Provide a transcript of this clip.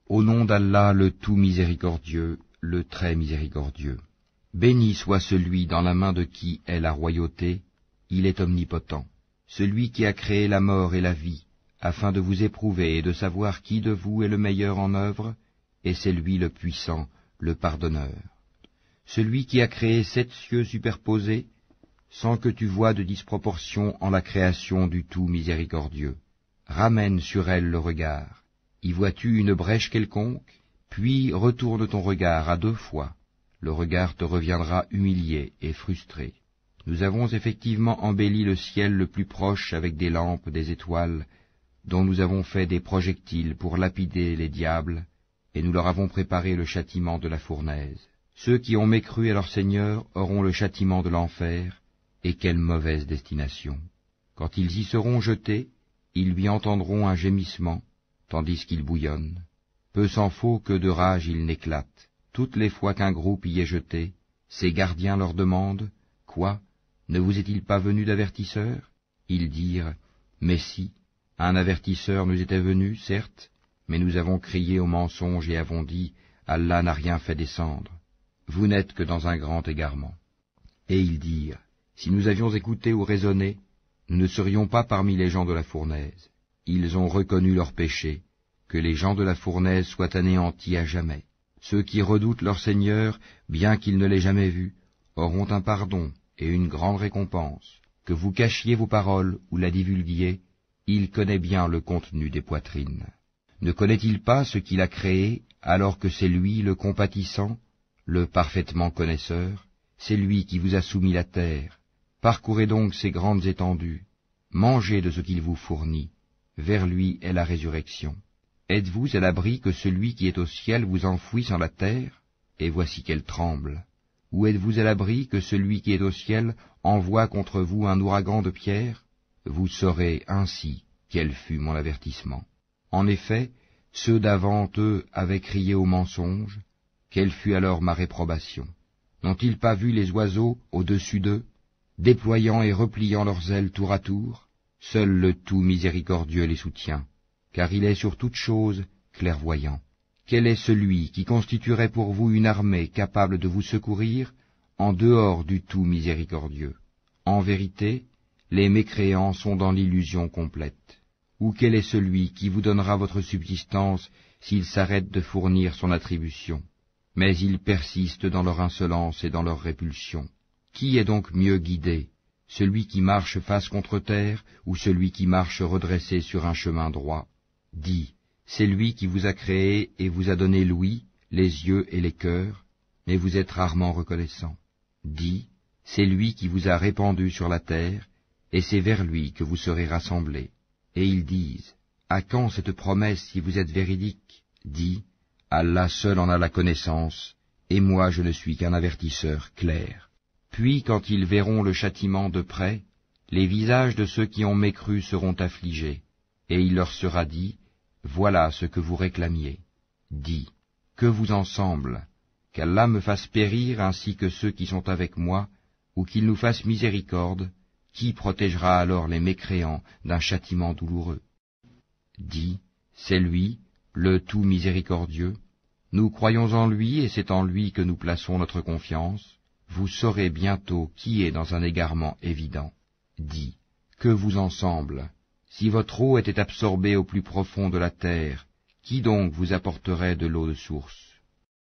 Au nom d'Allah, le tout miséricordieux, le très miséricordieux. Béni soit celui dans la main de qui est la royauté, il est omnipotent. Celui qui a créé la mort et la vie, afin de vous éprouver et de savoir qui de vous est le meilleur en œuvre, et c'est lui le puissant, le pardonneur. Celui qui a créé 7 cieux superposés, sans que tu voies de disproportion en la création du tout miséricordieux. Ramène sur elle le regard. Y vois-tu une brèche quelconque? Puis retourne ton regard à 2 fois. Le regard te reviendra humilié et frustré. Nous avons effectivement embelli le ciel le plus proche avec des lampes, des étoiles, dont nous avons fait des projectiles pour lapider les diables, et nous leur avons préparé le châtiment de la fournaise. Ceux qui ont mécru à leur Seigneur auront le châtiment de l'enfer, et quelle mauvaise destination. Quand ils y seront jetés, ils lui entendront un gémissement, tandis qu'il bouillonne. Peu s'en faut que de rage il n'éclate. Toutes les fois qu'un groupe y est jeté, ses gardiens leur demandent, « Quoi? Ne vous est-il pas venu d'avertisseur ?» Ils dirent, « Mais si, un avertisseur nous était venu, certes, mais nous avons crié au mensonge et avons dit, « Allah n'a rien fait descendre. » Vous n'êtes que dans un grand égarement. Et ils dirent, « Si nous avions écouté ou raisonné, nous ne serions pas parmi les gens de la fournaise. » Ils ont reconnu leur péché, que les gens de la fournaise soient anéantis à jamais. Ceux qui redoutent leur Seigneur, bien qu'ils ne l'aient jamais vu, auront un pardon et une grande récompense. Que vous cachiez vos paroles ou la divulguiez, il connaît bien le contenu des poitrines. Ne connaît-il pas ce qu'il a créé, alors que c'est lui le compatissant, le parfaitement connaisseur? C'est lui qui vous a soumis la terre. Parcourez donc ses grandes étendues. Mangez de ce qu'il vous fournit. Vers lui est la résurrection. Êtes-vous à l'abri que celui qui est au ciel vous enfouisse en la terre? Et voici qu'elle tremble. Ou êtes-vous à l'abri que celui qui est au ciel envoie contre vous un ouragan de pierres? Vous saurez ainsi quel fut mon avertissement. En effet, ceux d'avant eux avaient crié au mensonge. Quelle fut alors ma réprobation? N'ont-ils pas vu les oiseaux au-dessus d'eux, déployant et repliant leurs ailes tour à tour? Seul le tout miséricordieux les soutient, car il est sur toute chose clairvoyant. Quel est celui qui constituerait pour vous une armée capable de vous secourir en dehors du tout miséricordieux? En vérité, les mécréants sont dans l'illusion complète. Ou quel est celui qui vous donnera votre subsistance s'il s'arrête de fournir son attribution? Mais ils persistent dans leur insolence et dans leur répulsion. Qui est donc mieux guidé? Celui qui marche face contre terre, ou celui qui marche redressé sur un chemin droit? Dis, c'est lui qui vous a créé et vous a donné l'ouïe, les yeux et les cœurs, mais vous êtes rarement reconnaissant. Dis, c'est lui qui vous a répandu sur la terre, et c'est vers lui que vous serez rassemblés. Et ils disent, à quand cette promesse si vous êtes véridique? Dis, Allah seul en a la connaissance, et moi je ne suis qu'un avertisseur clair. Puis, quand ils verront le châtiment de près, les visages de ceux qui ont mécru seront affligés, et il leur sera dit, voilà ce que vous réclamiez. Dis, que vous en semble, qu'Allah me fasse périr ainsi que ceux qui sont avec moi, ou qu'il nous fasse miséricorde, qui protégera alors les mécréants d'un châtiment douloureux? Dis, c'est lui, le tout miséricordieux, nous croyons en lui et c'est en lui que nous plaçons notre confiance. Vous saurez bientôt qui est dans un égarement évident. Dis, que vous en semble? Si votre eau était absorbée au plus profond de la terre, qui donc vous apporterait de l'eau de source?